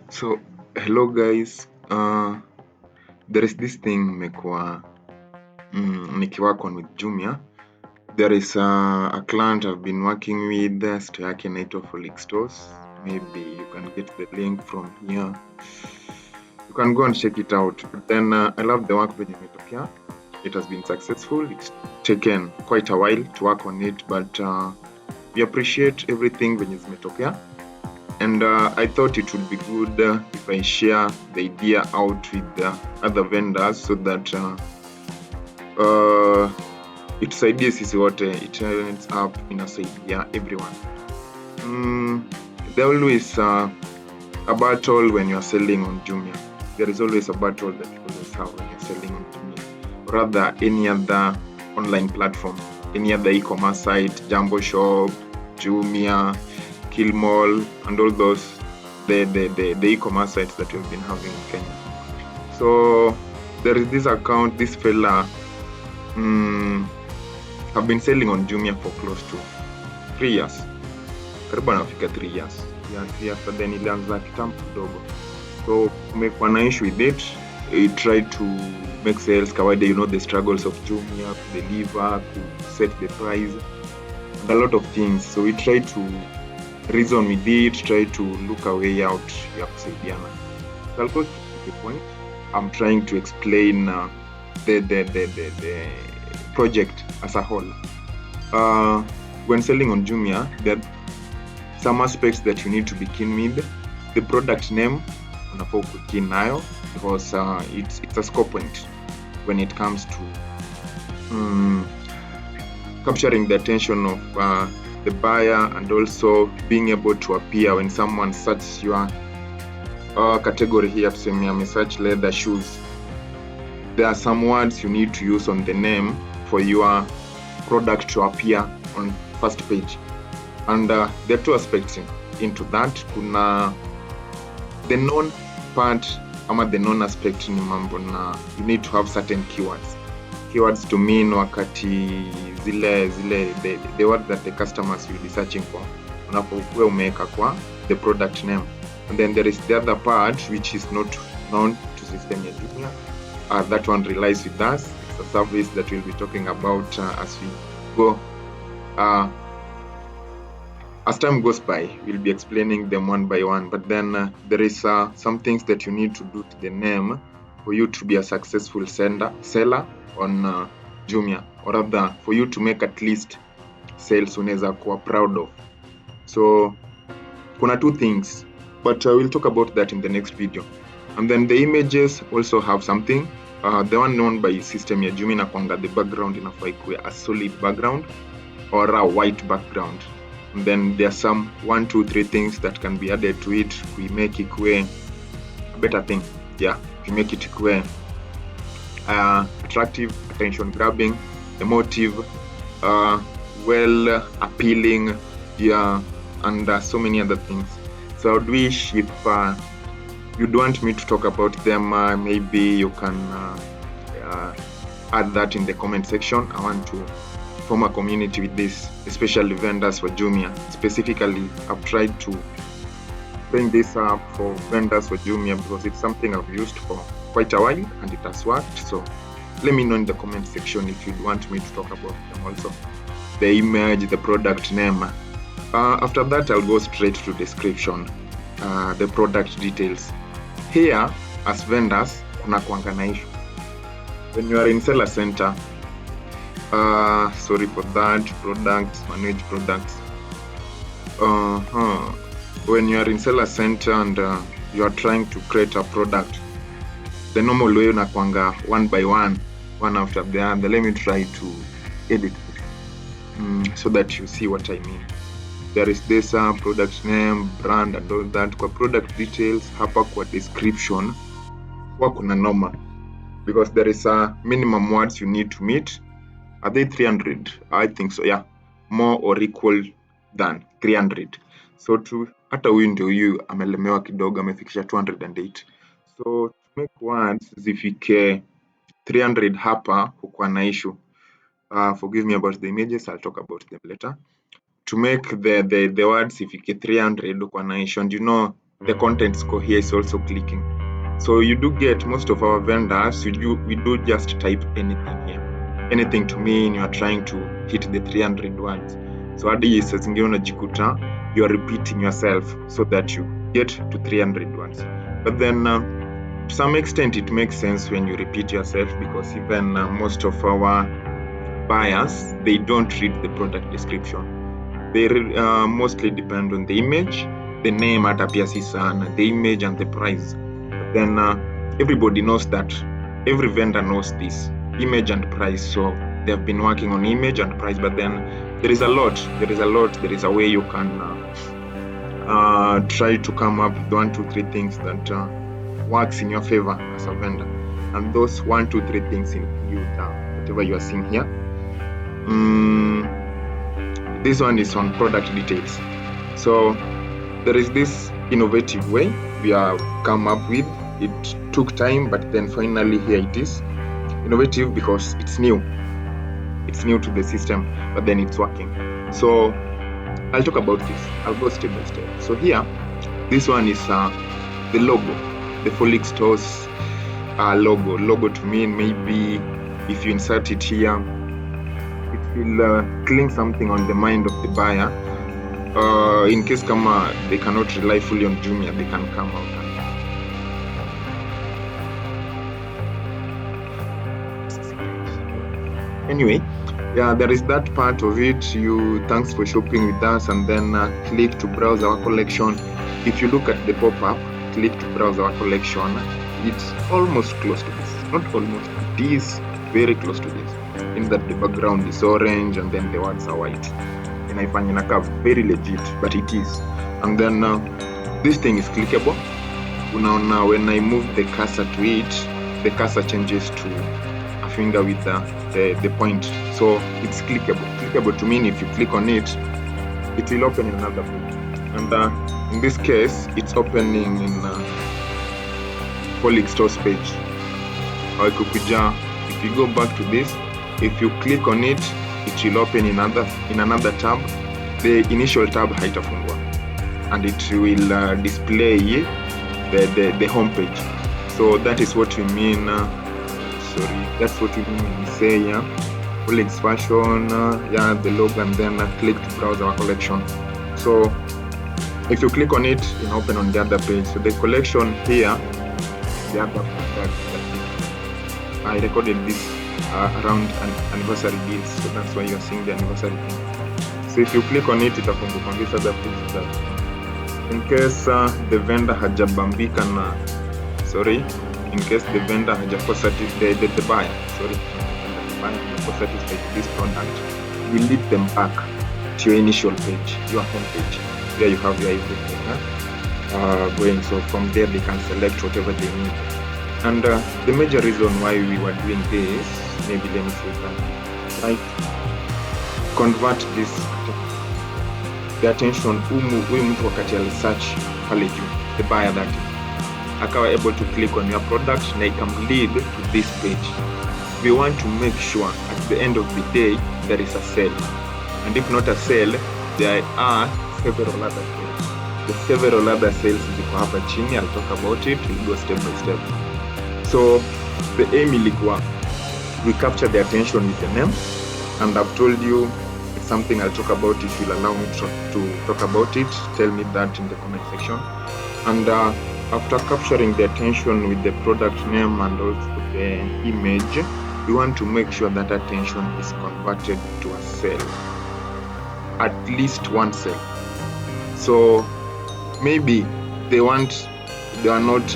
So hello guys, there is this thing nimekuwa nikiwork on with Jumia. There is a client I've been working with, store yake inaitwa Frolic Stores. Maybe you can get the link from here. You can go and check it out. But then I love the work venye imetokea. It has been successful. It's taken quite a while to work on it, but we appreciate everything venye zimetokea. And I thought it would be good if I share the idea out with other vendors so that itusaidie sisi wote, it ends up inasaidia everyone. There always a battle when you are selling on Jumia. There is always a battle that you always have when you're selling on Jumia, or rather any other online platform, any other e-commerce site, Jumbo Shop, Jumia, Kilimall, and all those the e-commerce sites that we've been having in Kenya. So there is this account, this fella have been selling on Jumia for close to 3 years. Karibu anafika 3 years. Yeah, but then ilianza kitambo kidogo. So kumekuwa na issue with it. He tried to make sales kawaida, you know the struggles of Jumia, to deliver, to set the price, and a lot of things. So we tried to reason with it, try to look a way out ya kusaidiana. So I'll go to the point. I'm trying to explain the project as a whole. When selling on Jumia, there are some aspects that you need to be keen with. The product name unafaa uwe keen nayo because it's a score point when it comes to capturing the attention of the buyer, and also being able to appear when someone searches your category here. Tuseme amesearch leather shoes, there are some words you need to use on the name for your product to appear on first page, and there are two aspects into that. Kuna the known part ama the known aspect ni mambo na you need to have certain keywords to mean wakati zile the word that the customers will be searching for unapokuwa umeweka kwa the product name. And then there is the other part which is not known to system ya Jumia. That one relies with us. It's a service that we'll be talking about as we go. As time goes by, we'll be explaining them one by one. But then there is some things that you need to do to the name for you to be a successful seller on Jumia, or rather for you to make at least sales unaweza kuwa proud of. So kuna two things, but we'll talk about that in the next video. And then the images also have something. The one known by system ya Jumia inakuanga the background inafaa ikuwe a solid background or a white background. And then there are some 1, 2, 3 things that can be added to it. We make it a better thing. Yeah, we make it attractive, attention grabbing, emotive, well appealing, yeah, and so many other things. So I'd wish if you'd want me to talk about them, maybe you can add that in the comment section. I want to form a community with this, especially vendors for Jumia. Specifically, I've tried to bring this up for vendors for Jumia because it's something I've used for quite a while and it has worked. So let me know in the comment section if you'd want me to talk about them also. The image, the product name. After that, I'll go straight to description, the product details. Here, as vendors, kuna kuanga na issue. When you are in seller center, sorry for that, products, manage products. When you are in seller center and you are trying to create a product, the normal way unakuanga one by one after the other. Let me try to edit it so that you see what I mean. There is this product name, brand, and all that. Kwa product details, hapa kwa description kwa kuna normal, because there is a minimum words you need to meet. Are they 300? I think so, yeah. More or equal than 300. So hata huyu ndio huyu amelemewa kidogo, amefikisha 208. So to make words zifike 300 hapa hukuwa na issue. Forgive me about the images, I'll talk about them later. To make the words ifike 300 hukuwa na issue. And you know the content score here is also clicking. So you do get most of our vendors, we do just type anything here. Anything to mean you are trying to hit the 300 words. So hadi saa zingine unajikuta you are repeating yourself so that you get to 300 words. But then to some extent it makes sense when you repeat yourself, because even most of our buyers, they don't read the product description. They mostly depend on the image, the name hata pia si sana, the image and the price. But then everybody knows that, every vendor knows this, image and price. So they have been working on image and price, but then there is a way you can try to come up with 1, 2, 3 things that works in your favor as a vendor. And those 1, 2, 3 things include whatever you are seeing here. This one is on product details. So there is this innovative way we have come up with. It took time, but then finally here it is. Innovative because it's new. It's new to the system, but then it's working. So I'll talk about this. I'll go step by step. So here, this one is the logo, the Folix Stores logo. Logo to mean maybe if you insert it here, it will cling something on the mind of the buyer. In case kama they cannot rely fully on Jumia, they can come out. Anyway, yeah, there is that part of it. Thanks for shopping with us, and then click to browse our collection. If you look at the pop-up, click to browse our collection. It's almost close to this. Not almost, it is very close to this. In that the background is orange and then the words are white. And I find it very legit, but it is. And then this thing is clickable. Now when I move the cursor to it, the cursor changes to a finger with the point. So it's clickable. Clickable to mean if you click on it, it will open in another page. And in this case, it's opening in Folix Stores page. Or if you go back to this, if you click on it, it will open in another tab. The initial tab haitafungwa, and it will display the home page. So that is what we mean. That's what we mean when we say Folix fashion, the logo, and then click to browse our collection. So if you click on it, it will open on the other page. So the collection here, the other product, I recorded this around an anniversary deals, so that's why you're seeing the anniversary thing. So if you click on it, it'll come on this other page. In case the vendor hajabambika na in case the vendor hajakuwa satisfied, the buyer, the buyer hajakuwa satisfied with this product, we lead them back to your initial page, your home page, where you have your everything going. So from there they can select whatever they need. And the major reason why we were doing this, maybe let me say that, right? Convert this the attention huyu mtu wakati alisearch pale juu, the buyer that akawa able to click on your product na lead to this page. We want to make sure at the end of the day there is a sale, and if not a sale, there are several other sales. The several other sales ziko hapa chini. I'll talk about it. We'll go step by step. So the aim ilikuwa we capture the attention with the name, and I've told you it's something I'll talk about. If you'll allow me to talk about it, tell me that in the comment section. And after capturing the attention with the product name and also the image, we want to make sure that attention is converted to a sale, at least one sale. So maybe they are not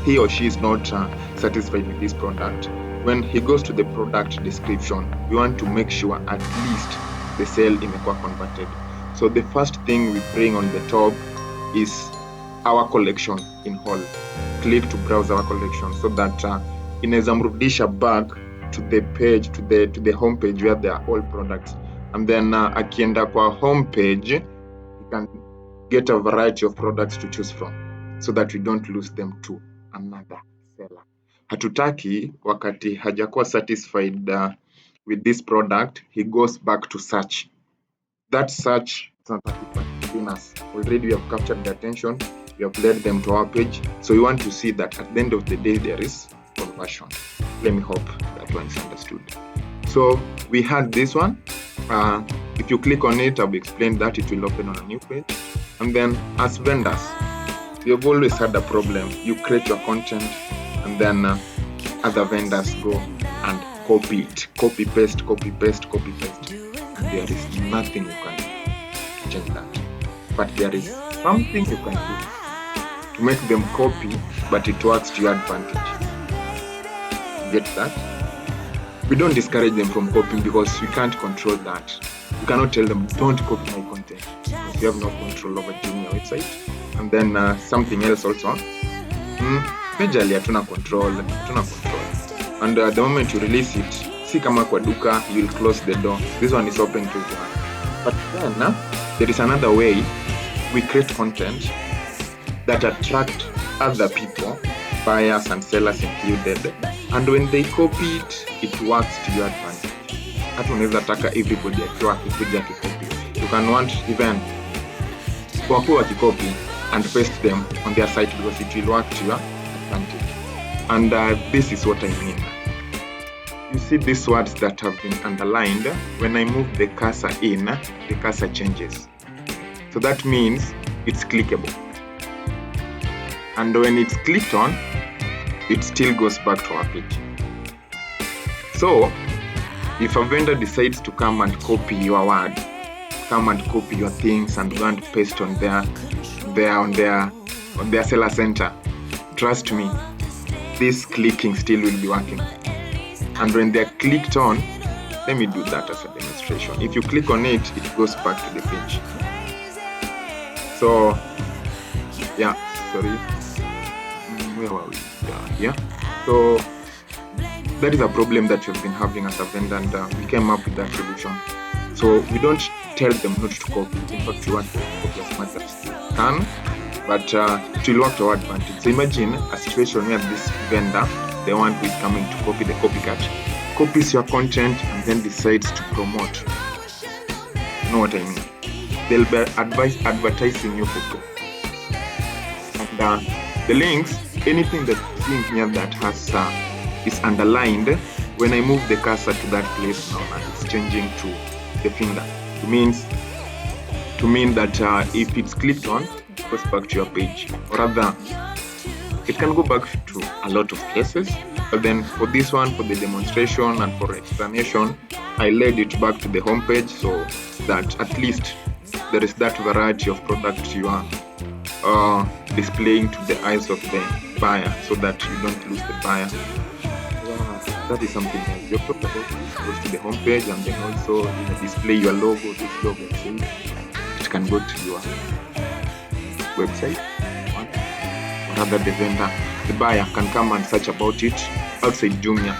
he or she is not satisfied with this product. When he goes to the product description, we want to make sure at least the sale imekuwa converted. So the first thing we bring on the top is our collection in whole. Click to browse our collection so that inaweza mrudisha back to the page, to the home page where there are all products. And then akienda kwa home page, you can get a variety of products to choose from, so that we don't lose them to another seller. Hatutaki wakati hajakuwa satisfied with this product, he goes back to search. That search learners. Already we have captured their attention, we have led them to our page. So we want to see that at the end of the day there is conversion. Let me hope that one is understood. So we had this one. If you click on it, I've explained that it will open on a new page. And then as vendors, we have always had a problem. You create your content and then other vendors go and copy it. Copy, paste, copy, paste, copy, paste. There is nothing you can do to change that. But there is something you can do to make them copy, but it works to your advantage. Get that? We don't discourage them from copying because we can't control that. You cannot tell them, don't copy my content, because you have no control over Jumia website. And then something else also. Majorly, hatuna control. And the moment you release it, si kama kwa duka, you will close the door. This one is open to everyone. But then, there is another way. We create content that attract other people, buyers and sellers included. And when they copy it, it works to your advantage. Hata unaweza taka everybody akiwa akikuja akikopi. You can want even wakuwa wakikopi and paste them on their site because it will work to your advantage. And this is what I mean. You see these words that have been underlined. When I move the cursor in, the cursor changes. So that means it's clickable. And when it's clicked on, it still goes back to our page. So, if a vendor decides to come and copy your word, come and copy your things and go and paste on their seller center, trust me, this clicking still will be working. And when they're clicked on, let me do that as a demonstration. If you click on it, it goes back to the page. So, yeah, sorry. Where were we? Yeah. So that is a problem that we've been having as a vendor, and we came up with that solution. So we don't tell them not to copy. In fact, we want to copy as much as they can, but it will work to our advantage. So imagine a situation where this vendor, the one who is coming to copy, the copycat, copies your content and then decides to promote. You know what I mean? They'll be advertising you for free. And the links, anything that you see in here that has is underlined, when I move the cursor to that place now, it's changing to the finger. It means that if it's clicked on, it goes back to your page. Or rather, it can go back to a lot of places. But then for this one, for the demonstration and for explanation, I led it back to the home page so that at least there is that variety of products you are displaying to the eyes of the buyer so that you don't lose the buyer. That is something else. You have talked about this. Goes to the home page and then also display your logo. This logo, it can go to your website. Or rather, the buyer can come and search about it outside Jumia.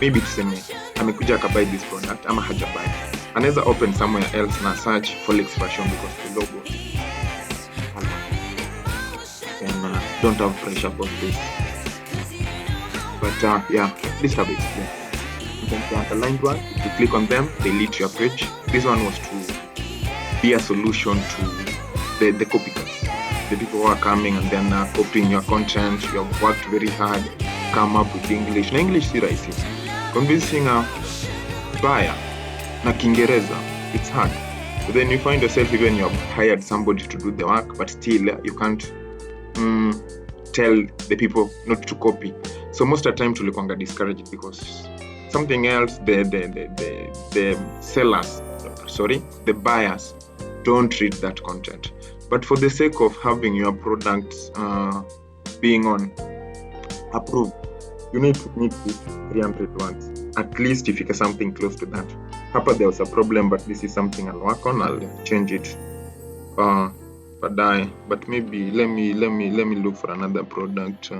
Maybe tuseme amekuja akabuy this product ama hajabuy. Anaweza open somewhere else na search for Lex Fashion because the logo. And don't have pressure about this. But yeah, please have it explained. You can see underlined one. If you click on them, they lead to your page. This one was to be a solution to the copycats. The people who are coming and then copying your content. You have worked very hard, come up with English. Na English si rahisi. Convincing a buyer na Kiingereza, it's hard. But then you find yourself even you have hired somebody to do the work, but still you can't tell the people not to copy. So most of the time tulikuanga discouraged because something else, the sellers, the buyers don't read that content. But for the sake of having your products being on approved, you need to meet this 300 words. At least if you get something close to that. Hapa there was a problem, but this is something I'll work on. I'll change it. But maybe let me look for another product.